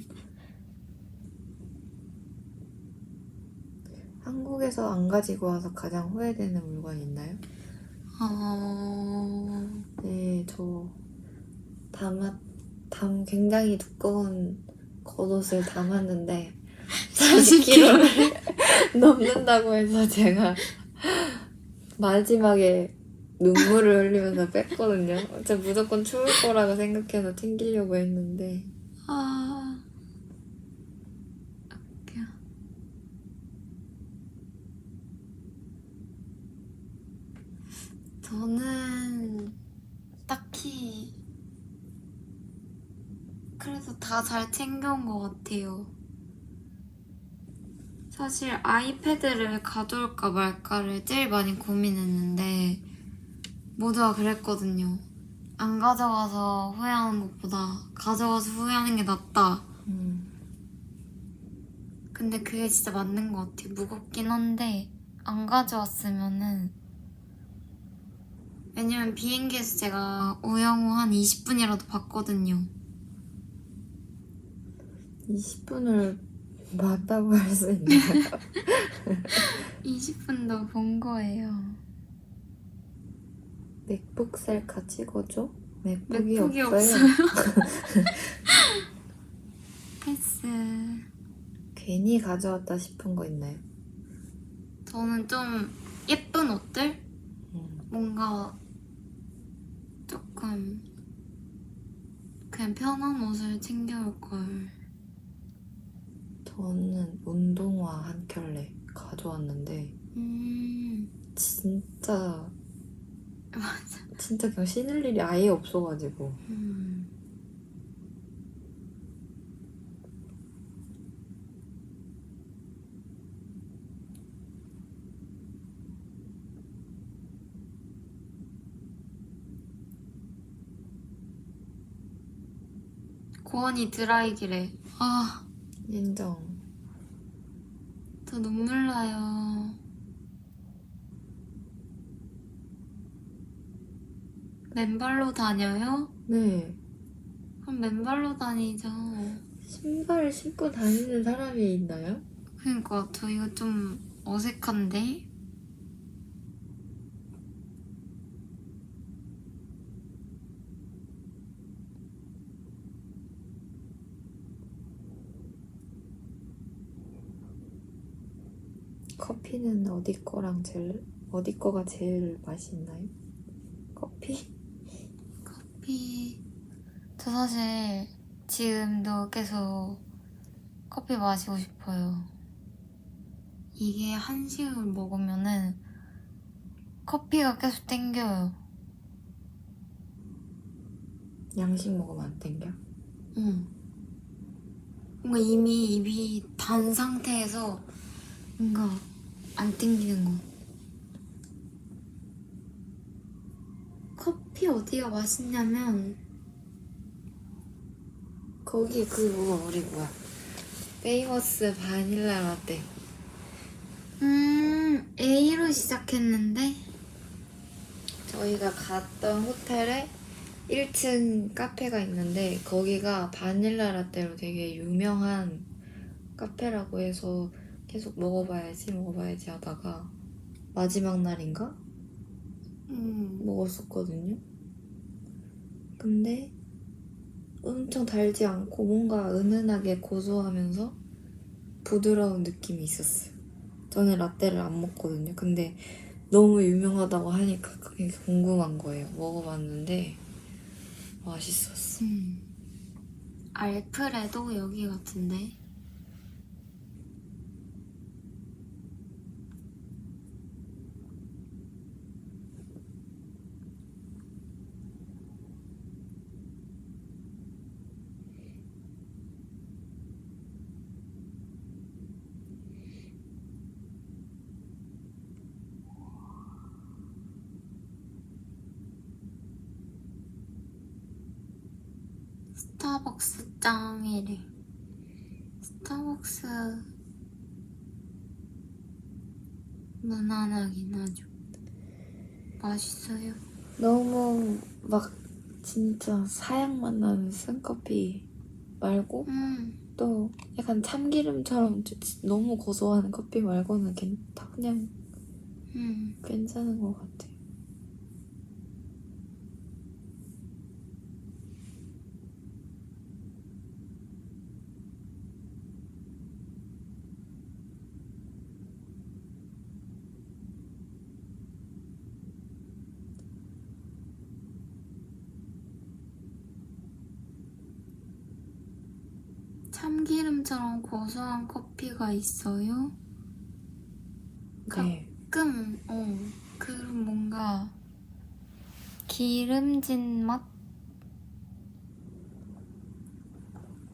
한국에서 안 가지고 와서 가장 후회되는 물건 있나요? 네, 저 굉장히 두꺼운 겉옷을 담았는데 40kg를 넘는다고 해서 제가 마지막에 눈물을 흘리면서 뺐거든요. 제가 무조건 추울 거라고 생각해서 챙기려고 했는데 웃겨. 저는 딱히 그래도 다 잘 챙겨온 것 같아요. 사실 아이패드를 가져올까 말까를 제일 많이 고민했는데 모두가 그랬거든요. 안 가져가서 후회하는 것보다 가져가서 후회하는 게 낫다. 근데 그게 진짜 맞는 것 같아요. 무겁긴 한데 안 가져왔으면은 왜냐면 비행기에서 제가 우영우 한 20분이라도 봤거든요. 20분을 봤다고 할 수 있나요? 20분도 본 거예요. 맥북 셀카 찍어줘? 맥북이 맥북이 없어요. 패스. 괜히 가져왔다 싶은 거 있나요? 저는 좀 예쁜 옷들? 뭔가 조금 그냥 편한 옷을 챙겨올 걸. 저는 운동화 한 켤레 가져왔는데 진짜 그냥 씻을 일이 아예 없어가지고. 고원이 드라이기래. 아, 인정. 저 눈물 나요. 맨발로 다녀요? 네. 그럼 맨발로 다니죠. 신발을 신고 다니는 사람이 있나요? 그러니까 저 이거 좀 어색한데? 커피는 어디 거가 제일 맛있나요? 커피? 저 사실 지금도 계속 커피 마시고 싶어요. 이게 한식을 먹으면은 커피가 계속 땡겨요. 양식 먹으면 안 땡겨? 응. 뭔가 이미 입이 단 상태에서 뭔가 안 땡기는 거. 커피 어디가 맛있냐면 거기 그거 우리 뭐야? 페이머스 바닐라 라떼. A로 시작했는데 저희가 갔던 호텔에 1층 카페가 있는데 거기가 바닐라 라떼로 되게 유명한 카페라고 해서 계속 먹어봐야지 하다가 마지막 날인가? 먹었었거든요. 근데 엄청 달지 않고 뭔가 은은하게 고소하면서 부드러운 느낌이 있었어요. 저는 라떼를 안 먹거든요. 근데 너무 유명하다고 하니까 그게 궁금한 거예요. 먹어봤는데 맛있었어. 알프레도 여기 같은데. 스타벅스 짱이래. 스타벅스 무난하긴 하죠. 맛있어요. 너무 막 진짜 사향만 나는 쓴커피 말고 또 약간 참기름처럼 너무 고소한 커피 말고는 다 그냥 괜찮은 것 같아요. 참기름처럼 고소한 커피가 있어요? 네. 가끔, 그런 뭔가 기름진 맛?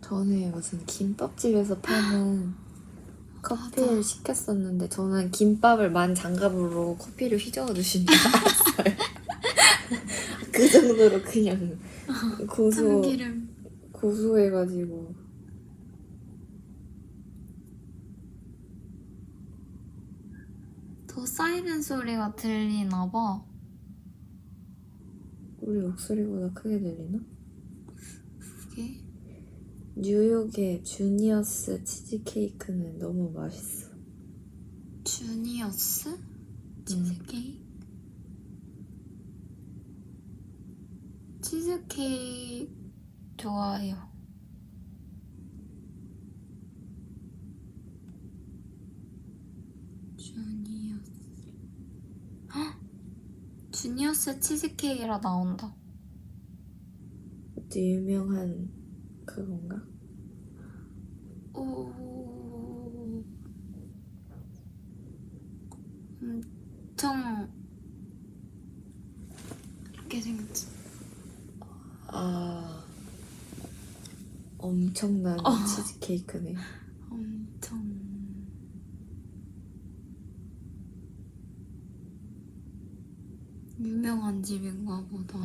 전에 무슨 김밥집에서 파는 커피를 맞아. 시켰었는데 저는 김밥을 만 장갑으로 커피를 휘저어 주신 줄 알았어요. 그 정도로 그냥 참기름. 고소해가지고. 더 사이렌 소리가 들리나 봐. 우리 목소리보다 크게 들리나? 그게? 뉴욕의 주니어스 치즈케이크는 너무 맛있어. 주니어스? 치즈케이크? 치즈케이크 좋아해요. 주니어스 치즈케이크라 나온다. 어디 유명한 그건가? 오, 엄청 이렇게 이렇게 생겼지. 아, 엄청난 치즈케이크네. 엄청 유명한 집인가 보다.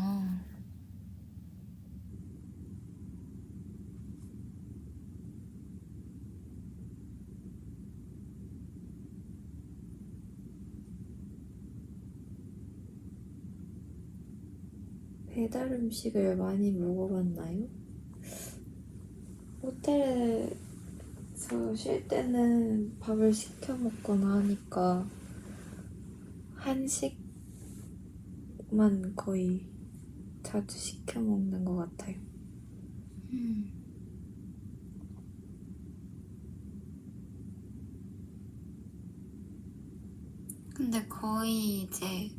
배달 음식을 많이 먹어봤나요? 호텔에서 쉴 때는 밥을 시켜 먹거나 하니까 한식만 거의 자주 시켜 먹는 것 같아요. 근데 거의 이제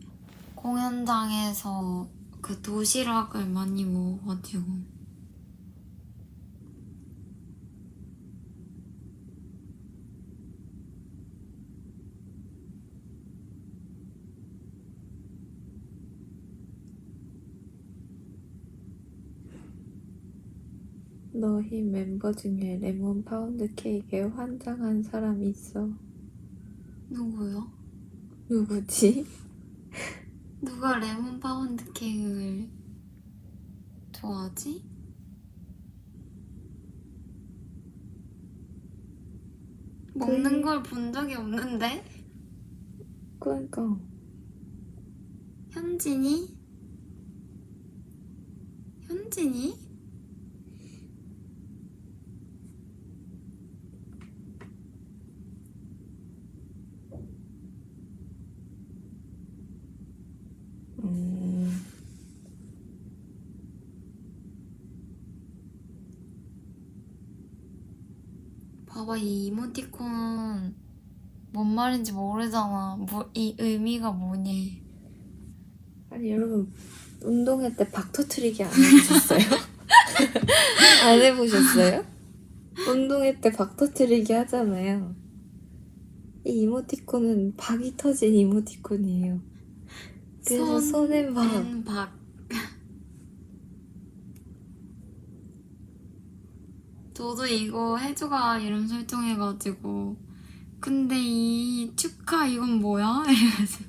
공연장에서 그 도시락을 많이 먹어가지고 너희 멤버 중에 레몬 파운드 케이크에 환장한 사람 있어. 누구요? 누구지? 누가 레몬 파운드 케이크를 좋아하지? 먹는 걸 본 적이 없는데? 그러니까 현진이? 현진이? 봐봐, 이 이모티콘 뭔 말인지 모르잖아. 이 의미가 뭐니? 아니 여러분 운동회 때 박 터트리기 안 해보셨어요? 안 해보셨어요? 운동회 때 박 터트리기 하잖아요. 이 이모티콘은 박이 터진 이모티콘이에요. 그래서 손에 막 박. 저도 이거 혜주가 이름 설정해가지고 근데 이 축하 이건 뭐야? 이래가지고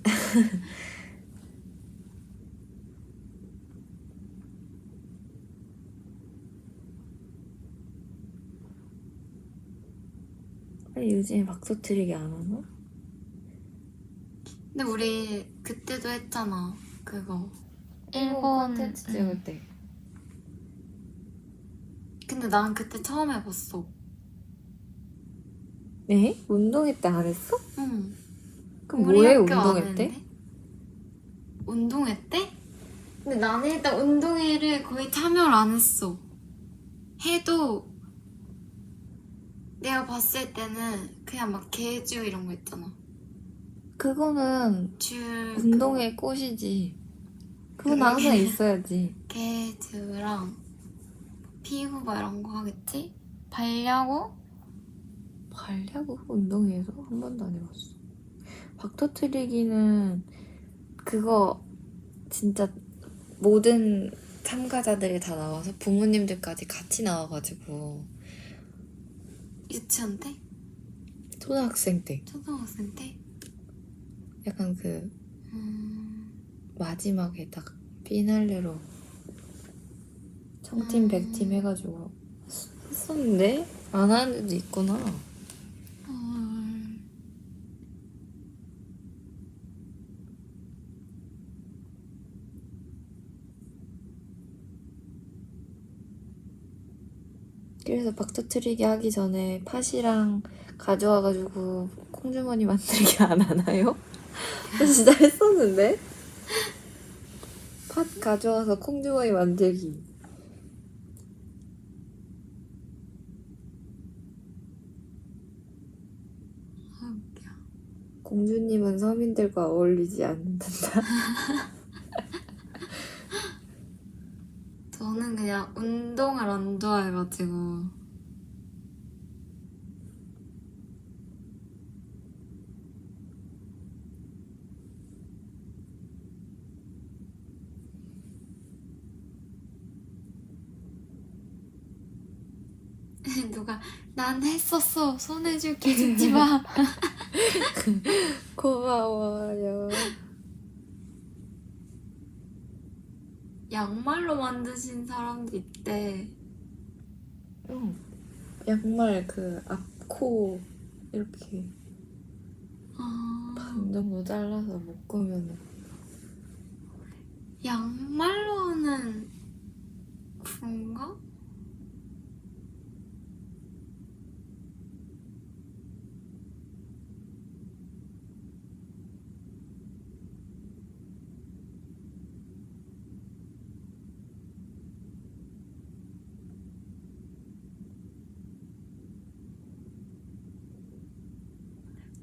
아니 요즘에 박 터트리기 안 하나? 근데 우리 그때도 했잖아 그거 일본 콘텐츠 찍을 때. 근데 난 그때 처음 해봤어. 네? 운동회 때 안 했어? 응. 그럼 우리 뭐해 학교 안 운동회 했는데? 때? 운동회 때? 근데 나는 일단 운동회를 거의 참여를 안 했어. 해도 내가 봤을 때는 그냥 막 개주 이런 거 있잖아. 그거는 줄 운동회 꽃이지. 그건 그래. 항상 있어야지. 개주랑 피구바 이런 거 하겠지? 발야구? 발야구 운동회에서 한 번도 안 해봤어. 박 터트리기는 그거 진짜 모든 참가자들이 다 나와서 부모님들까지 같이 나와가지고 유치원 때? 초등학생 때 초등학생 때? 약간 그 마지막에 딱 피날레로 청팀 백팀 해가지고 했었는데 안 하는 데도 있구나. 그래서 박 터트리기 하기 전에 팥이랑 가져와가지고 콩주머니 만들기 안 하나요? 저 진짜 했었는데? 팥 가져와서 콩주머니 만들기. 아 웃겨. 공주님은 서민들과 어울리지 않는다. 저는 그냥 운동을 안 좋아해가지고 누가 난 했었어 손해줄게 죽지 마. 고마워요. 양말로 만드신 사람도 있대. 응. 양말 그 앞코 이렇게 아, 반 정도 잘라서 묶으면 양말로는 그런가?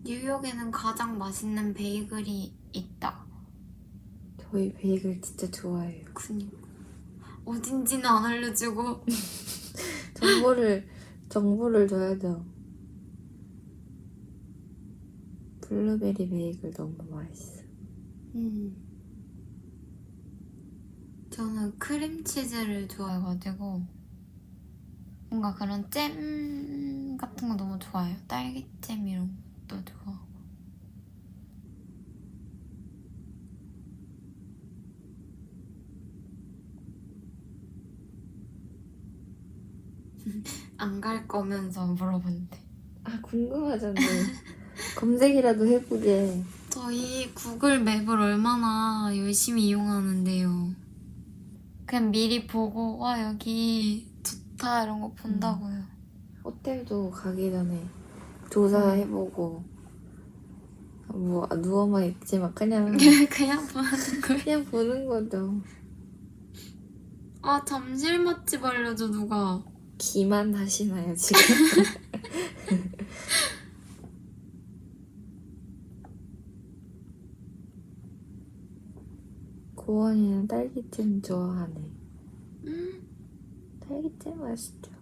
뉴욕에는 가장 맛있는 베이글이 있다. 저희 베이글 진짜 좋아해요. 그니까 어딘지는 안 알려주고. 정보를 줘야죠. 블루베리 베이글 너무 맛있어. 저는 크림치즈를 좋아해가지고 뭔가 그런 잼 같은 거 너무 좋아해요. 딸기잼 이런 것도 좋아하고. 안 갈 거면서 물어본대. 아 궁금하잖아요. 검색이라도 해보게. 저희 구글 맵을 얼마나 열심히 이용하는데요. 그냥 미리 보고 와 여기 좋다 이런 거 본다고요. 호텔도 가기 전에 조사해보고 뭐 누워만 있지 막 그냥 그냥 보는 거예요. 그냥 보는 거죠. 아 잠실 맛집 알려줘 누가. 기만 하시나요 지금? 고원이는 딸기잼 좋아하네. 딸기잼 맛있죠.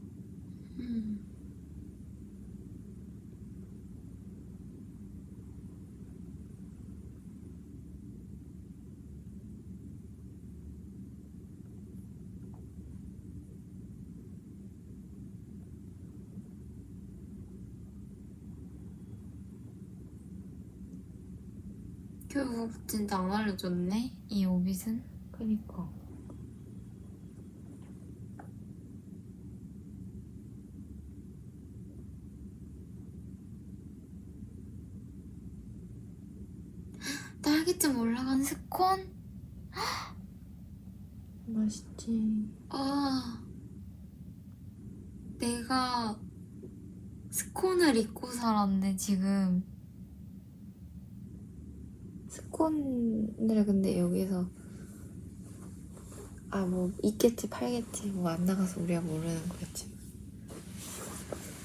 결국 진짜 안 알려줬네 이 오빛은. 그니까. 딸기잼 올라간 스콘? 맛있지. 아 내가 스콘을 잊고 살았네 지금. 스콘을 근데 여기서 아 뭐 있겠지 팔겠지 뭐 안 나가서 우리가 모르는 거겠지.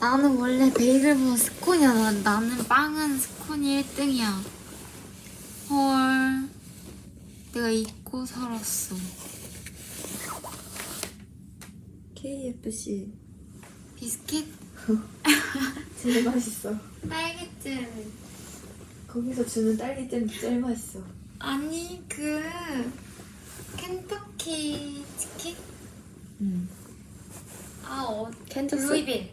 나는 원래 베이글보다 스콘이야. 나는 빵은 스콘이 1등이야. 헐 내가 잊고 살았어. KFC 비스킷? 제일 맛있어. 딸기잼. 거기서 주는 딸기잼 제일 맛있어. 아니 그 켄터키 치킨? 캔터스? 루이빌.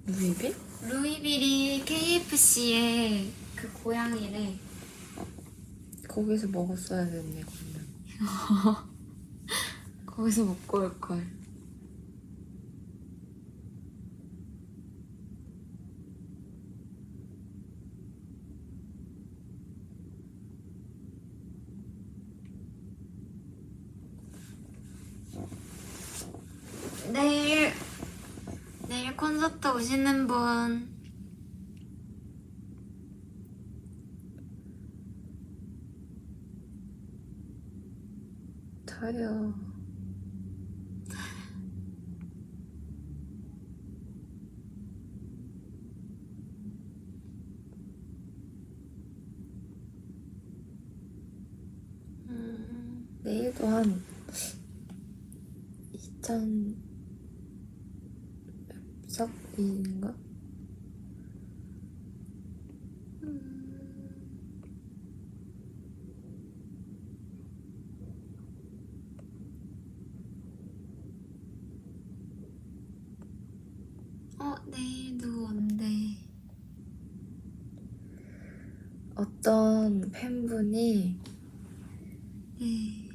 루이빌? 루이빌이 KFC의 그 고양이래. 거기서 먹었어야 됐네 그러면. 거기서 먹고 올걸. 내일 콘서트 오시는 분 저요. 내일도 한 2,000석인가? 어떤 팬분이 네.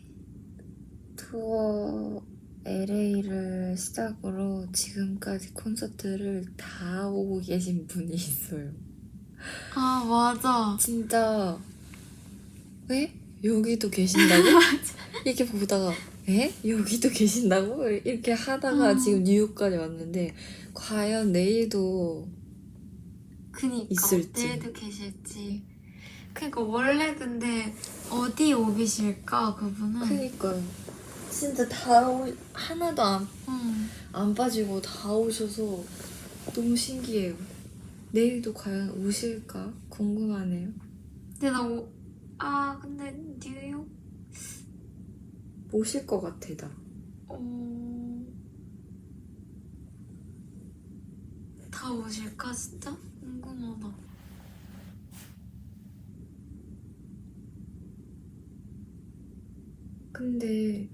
투어 LA를 시작으로 지금까지 콘서트를 다 오고 계신 분이 있어요. 아, 맞아. 진짜 왜? 여기도 계신다고? 이렇게 보다가 에? 여기도 계신다고? 이렇게 하다가 지금 뉴욕까지 왔는데 과연 내일도 그니까 있을지. 내일도 계실지. 그니까 원래 근데 어디 오비실까 그분은? 그니까요. 진짜 하나도 응. 안 빠지고 다 오셔서 너무 신기해요. 내일도 과연 오실까? 궁금하네요. 근데 근데 뉴욕? 오실 것 같아, 나. 다 오실까 진짜? 궁금하다. 근데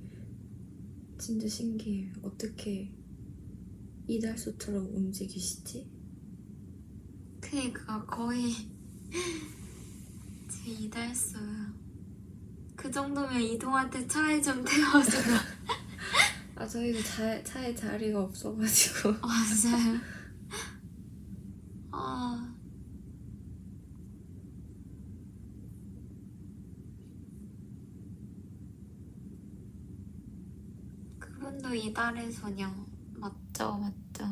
진짜 신기해요. 어떻게 이달소처럼 움직이시지? 그니까 거의 제 이달소야. 그 정도면 이동할 때 차에 좀 태워줘요. 아, 저희도 차에 자리가 없어가지고. 맞아요. 아. 그분도 이달의 소녀. 맞죠, 맞죠.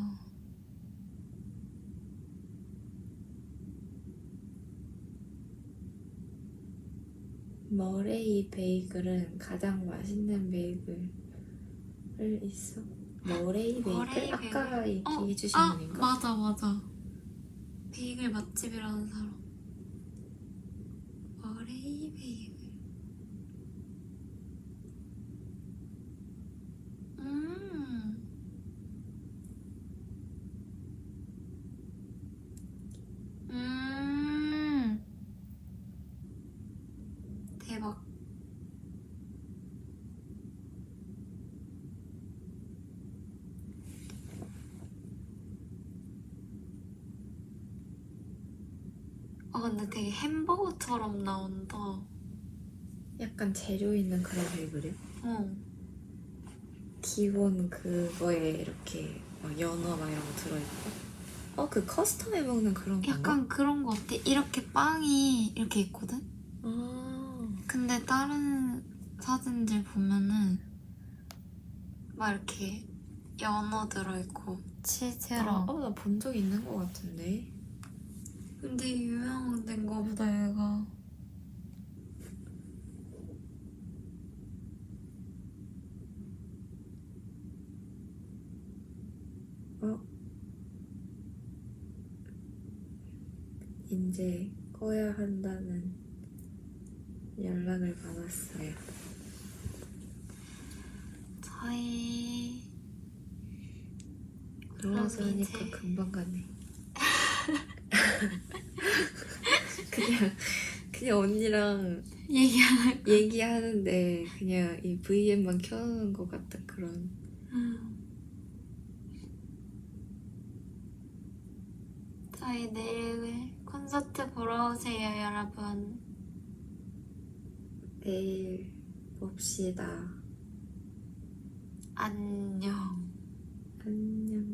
머레이 베이글은 가장 맛있는 베이글을 있어. 머레이 베이글? 머레이 아까 베이글? 얘기해 주신 분인가? 맞아. 베이글 맛집이라는 사람. 머레이 베이글. 음. 대박. 근데 되게 햄버거처럼 나온다. 약간 재료 있는 그런 베이글이요? 기본 그거에 이렇게 막 연어 막 이런 거 들어있고. 그 커스텀에 먹는 그런 건가? 약간 그런 거 같아. 이렇게 빵이 이렇게 있거든? 아, 근데 다른 사진들 보면은 막 이렇게 연어 들어있고 치즈랑. 나 본 적 있는 것 같은데. 근데 유명한 데인가 보다 얘가. 이제 꺼야 한다는 연락을 받았어요. 저희 누워서 그럼 하니까 이제 금방 가네. 그냥 언니랑 얘기하는데 그냥 이 VM만 켜놓은 것 같다 그런. 저희 내일 콘서트 보러 오세요, 여러분. 내일 봅시다. 안녕. 안녕.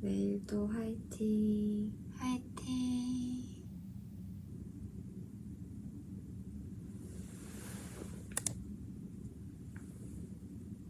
내일도 화이팅. 화이팅.